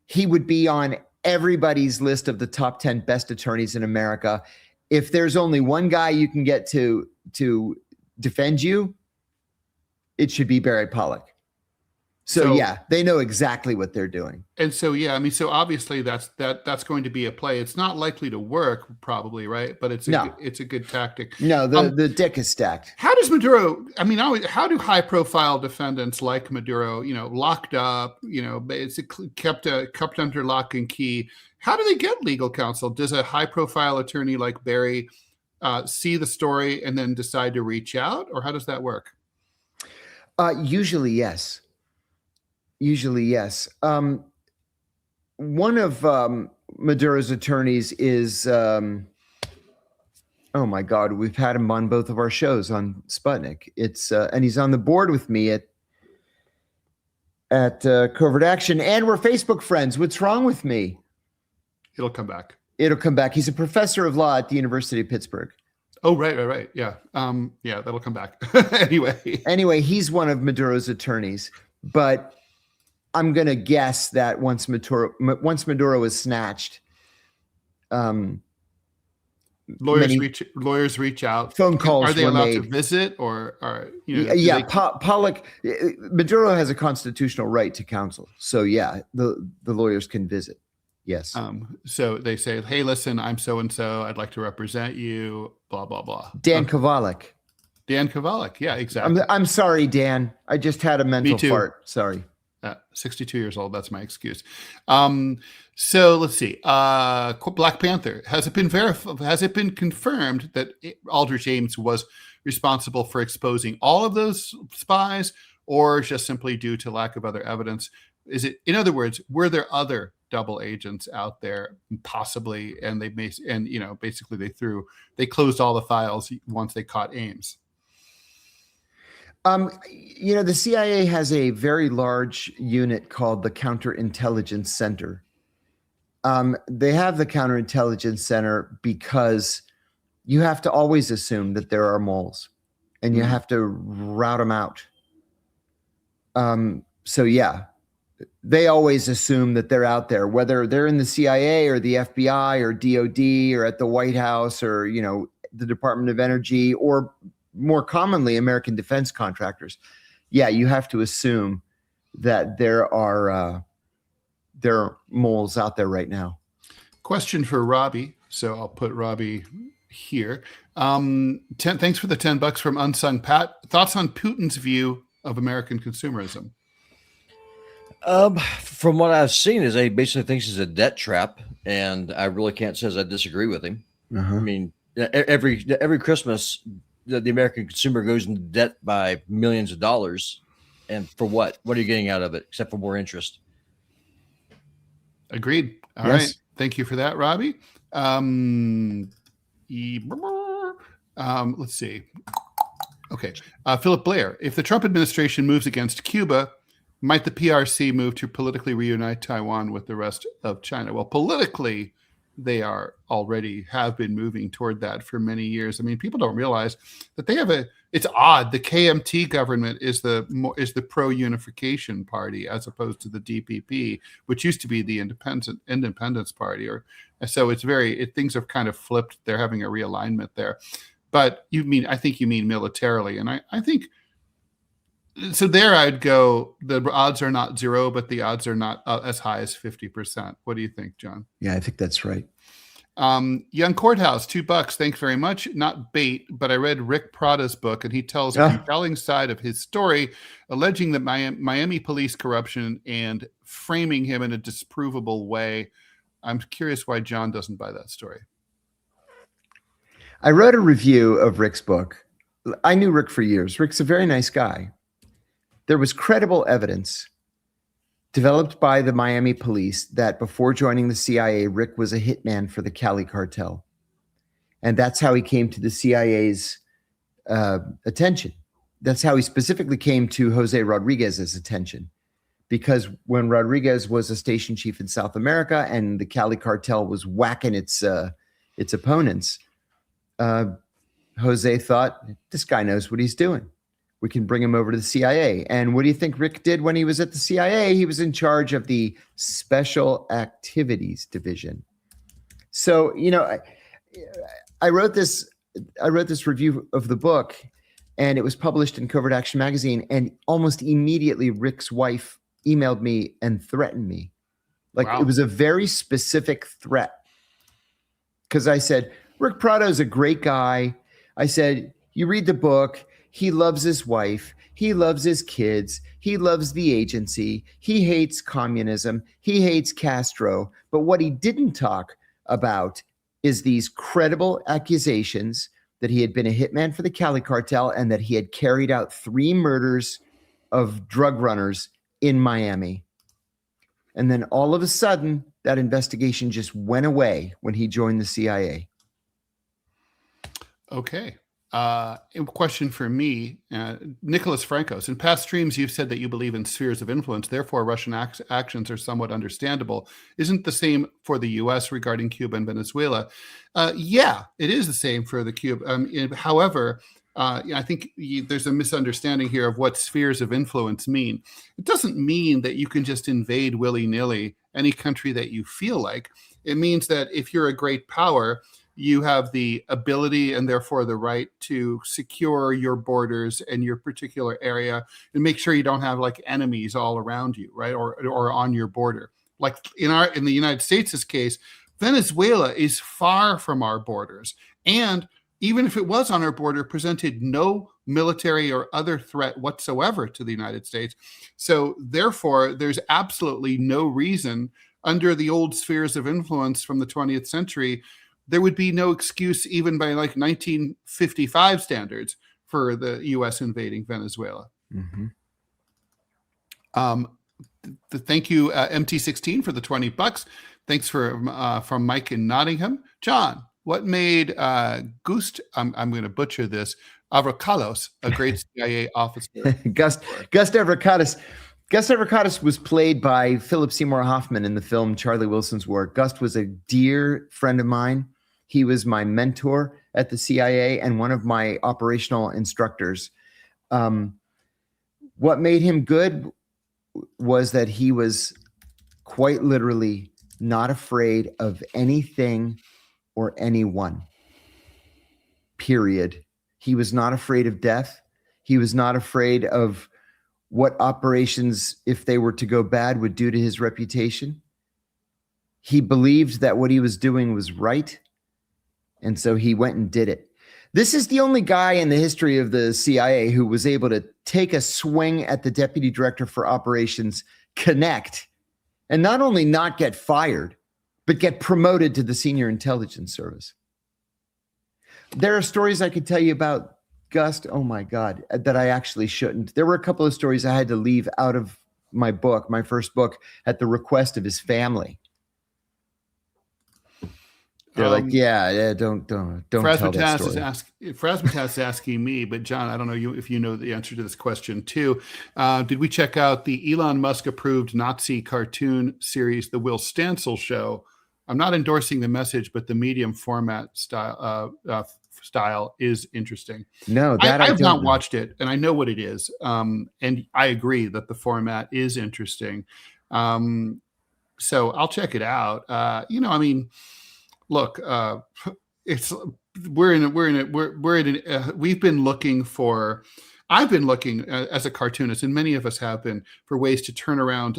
He would be on everybody's list of the top 10 best attorneys in America. If there's only one guy you can get to defend you, it should be Barry Pollock. So yeah, they know exactly what they're doing. And so, yeah, I mean, so obviously that's going to be a play. It's not likely to work, probably, right? But it's a good tactic. No, the deck is stacked. How does Maduro? I mean, how do high-profile defendants like Maduro, locked up, basically kept under lock and key? How do they get legal counsel? Does a high-profile attorney like Barry see the story and then decide to reach out, or how does that work? Usually, yes. Usually, yes. One of Maduro's attorneys is, oh my God, we've had him on both of our shows on Sputnik. And he's on the board with me at Covert Action, and we're Facebook friends. What's wrong with me? It'll come back. It'll come back. He's a professor of law at the University of Pittsburgh. Oh, right. Yeah. Yeah, that'll come back. Anyway, he's one of Maduro's attorneys, but I'm going to guess that once Maduro is snatched, lawyers reach out. Phone calls are they allowed made. To visit, or are Pollock? Maduro has a constitutional right to counsel, so yeah, the lawyers can visit. Yes. So they say, "Hey, listen, I'm so and so. I'd like to represent you." Blah blah blah. Dan Kovalik. Dan Kovalik. Yeah, exactly. I'm sorry, Dan. I just had a mental fart. Sorry. 62 years old. That's my excuse. So let's see. Black Panther. Has it been confirmed that Aldrich Ames was responsible for exposing all of those spies, or just simply due to lack of other evidence? In other words, were there other double agents out there, possibly, and basically they closed all the files once they caught Ames? The CIA has a very large unit called the Counterintelligence Center. They have the Counterintelligence Center because you have to always assume that there are moles, and you have to route them out. So yeah, they always assume that they're out there, whether they're in the CIA or the FBI or DOD or at the White House or, the Department of Energy, or more commonly, American defense contractors. Yeah, you have to assume that there are moles out there right now. Question for Robbie. So I'll put Robbie here. Thanks for the $10 from Unsung Pat. Thoughts on Putin's view of American consumerism? From what I've seen, is he basically thinks it's a debt trap, and I really can't say I disagree with him. Uh-huh. I mean, every Christmas, the American consumer goes into debt by millions of dollars, and for what? What are you getting out of it except for more interest? Agreed. All right. Thank you for that, Robbie. Let's see. Okay. Philip Blair, if the Trump administration moves against Cuba, might the PRC move to politically reunite Taiwan with the rest of China? Well, politically, they have been moving toward that for many years. I mean, people don't realize that it's odd. The KMT government is the pro-unification party as opposed to the DPP, which used to be the Independence Party. So things have kind of flipped. They're having a realignment there. But I think you mean militarily. And I think, so there I'd go, the odds are not zero, but the odds are not as high as 50%. What do you think, John? Yeah, I think that's right. Young Courthouse, $2. Thanks very much. Not bait, but I read Rick Prada's book, and he tells a compelling side of his story, alleging that Miami police corruption and framing him in a disprovable way. I'm curious why John doesn't buy that story. I wrote a review of Rick's book. I knew Rick for years. Rick's a very nice guy. There was credible evidence developed by the Miami police that before joining the CIA, Rick was a hitman for the Cali cartel. And that's how he came to the CIA's attention. That's how he specifically came to Jose Rodriguez's attention. Because when Rodriguez was a station chief in South America and the Cali cartel was whacking its opponents, Jose thought, this guy knows what he's doing. We can bring him over to the CIA. And what do you think Rick did when he was at the CIA? He was in charge of the Special Activities Division. So, I wrote this review of the book, and it was published in Covert Action magazine. And almost immediately, Rick's wife emailed me and threatened me. Wow. It was a very specific threat. Because I said, Rick Prado is a great guy. I said, you read the book. He loves his wife. He loves his kids. He loves the agency. He hates communism. He hates Castro. But what he didn't talk about is these credible accusations that he had been a hitman for the Cali cartel and that he had carried out 3 murders of drug runners in Miami. And then all of a sudden, that investigation just went away when he joined the CIA. Okay. A question for me, Nicholas Francos. In past streams, you've said that you believe in spheres of influence. Therefore, Russian actions are somewhat understandable. Isn't the same for the U.S. regarding Cuba and Venezuela? Yeah, it is the same for the Cuba. However, I think there's a misunderstanding here of what spheres of influence mean. It doesn't mean that you can just invade willy-nilly any country that you feel like. It means that if you're a great power, you have the ability and therefore the right to secure your borders and your particular area and make sure you don't have like enemies all around you, right? Or on your border. Like in the United States' case, Venezuela is far from our borders. And even if it was on our border, presented no military or other threat whatsoever to the United States. So therefore, there's absolutely no reason under the old spheres of influence from the 20th century, there would be no excuse even by like 1955 standards for the U.S. invading Venezuela. Mm-hmm. Thank you, MT16, for the $20. Thanks from Mike in Nottingham. John, what made Gust, I'm going to butcher this, Avracalos a great CIA officer? Gust Avracalos. Gus Avracalos was played by Philip Seymour Hoffman in the film Charlie Wilson's War. Gus was a dear friend of mine. He was my mentor at the CIA and one of my operational instructors. What made him good was that he was quite literally not afraid of anything or anyone, period. He was not afraid of death. He was not afraid of what operations, if they were to go bad, would do to his reputation. He believed that what he was doing was right, and so he went and did it. This is the only guy in the history of the CIA who was able to take a swing at the deputy director for operations, connect, and not only not get fired, but get promoted to the senior intelligence service. There are stories I could tell you about Gust, oh my God, that I actually shouldn't. There were a couple of stories I had to leave out of my book, my first book, at the request of his family. They're like, yeah, don't tell that story. Frasmataz is asking me, but John, I don't know if you know the answer to this question too. Did we check out the Elon Musk approved Nazi cartoon series, The Will Stancil Show? I'm not endorsing the message, but the medium format style is interesting. No, that I have not watched it, and I know what it is. And I agree that the format is interesting. So I'll check it out. Look, we've been looking for. I've been looking as a cartoonist, and many of us have been, for ways to turn around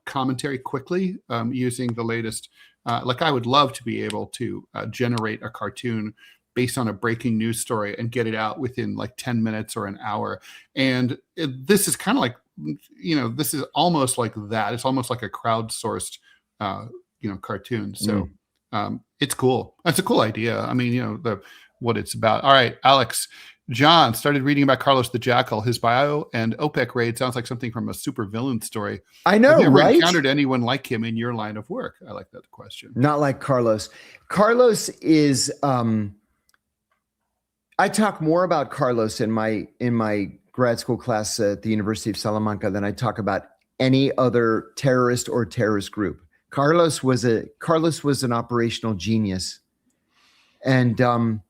commentary quickly using the latest. Like I would love to be able to generate a cartoon based on a breaking news story and get it out within like 10 minutes or an hour. And this is kind of like, this is almost like that. It's almost like a crowdsourced, cartoon. So it's cool. That's a cool idea. I mean, what it's about. All right, Alex. John started reading about Carlos the Jackal. His bio and OPEC raid sounds like something from a supervillain story. I know, Have you ever right? encountered anyone like him in your line of work? I like that question. Not like Carlos. Carlos is I talk more about Carlos in my grad school class at the University of Salamanca than I talk about any other terrorist or terrorist group. Carlos was an operational genius, and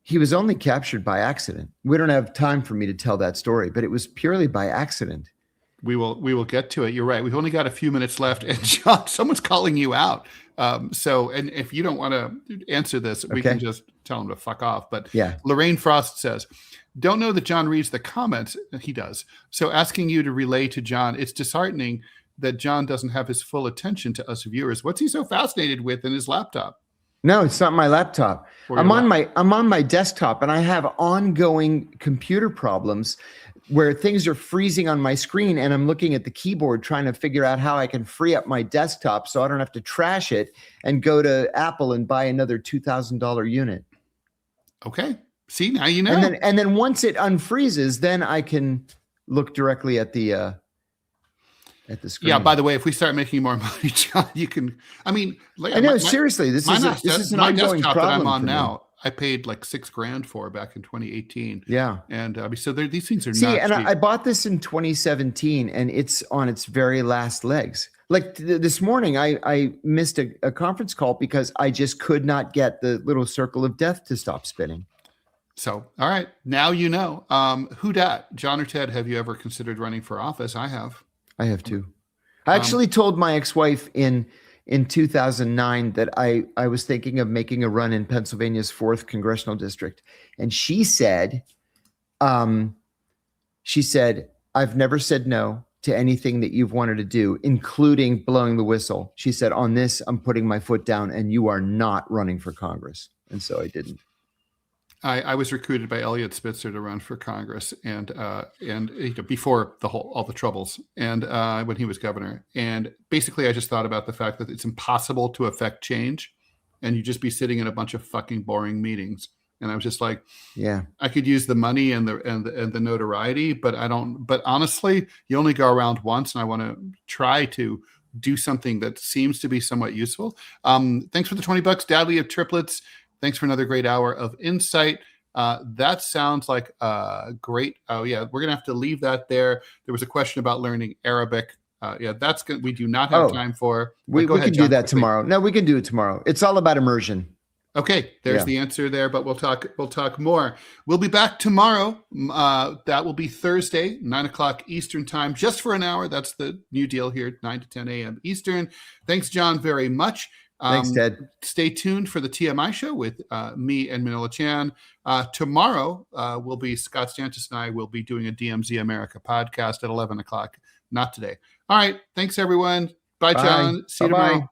he was only captured by accident. We don't have time for me to tell that story, but it was purely by accident. We will get to it. You're right. We've only got a few minutes left, and John, someone's calling you out. And if you don't want to answer this, we can just tell him to fuck off. But yeah, Lorraine Frost says, "Don't know that John reads the comments." He does. So asking you to relay to John, it's disheartening that John doesn't have his full attention to us viewers. What's he so fascinated with in his laptop? No, it's not my laptop. I'm on my desktop, and I have ongoing computer problems where things are freezing on my screen, and I'm looking at the keyboard trying to figure out how I can free up my desktop so I don't have to trash it and go to Apple and buy another $2,000 unit. Okay. See, now you know. And then once it unfreezes, then I can look directly at the screen. Yeah, by the way, if we start making more money, John, you can, I mean, I know, seriously, this is an ongoing desktop problem that I'm on for me. now. I paid like $6,000 for back in 2018. Yeah. And so these things are not cheap. I bought this in 2017, and it's on its very last legs. Like this morning, I missed a conference call because I just could not get the little circle of death to stop spinning. So, all right. Now you know. Who dat? John or Ted, have you ever considered running for office? I have. I have too. I actually told my ex-wife in 2009 that I was thinking of making a run in Pennsylvania's 4th congressional district. And she said, I've never said no to anything that you've wanted to do, including blowing the whistle. She said, on this, I'm putting my foot down, and you are not running for Congress. And so I didn't. I was recruited by Elliot Spitzer to run for Congress, and before all the troubles, and when he was governor. And basically, I just thought about the fact that it's impossible to affect change, and you just be sitting in a bunch of fucking boring meetings. And I was just like, yeah, I could use the money and the notoriety, but I don't. But honestly, you only go around once, and I want to try to do something that seems to be somewhat useful. Thanks for the $20, Dadley of Triplets. Thanks for another great hour of insight. That sounds like great. Oh yeah, we're gonna have to leave that there. There was a question about learning Arabic. Yeah, that's good. We do not have time for. We can do that tomorrow. No, we can do it tomorrow. It's all about immersion. Okay, there's the answer there, but we'll talk more. We'll be back tomorrow. That will be Thursday, 9:00 Eastern time, just for an hour. That's the new deal here, 9 to 10 a.m. Eastern. Thanks, John, very much. Thanks, Ted. Stay tuned for the TMI show with me and Manila Chan. Tomorrow will be Scott Stantis and I will be doing a DMZ America podcast at 11 o'clock. Not today. All right. Thanks, everyone. Bye, John. See you tomorrow.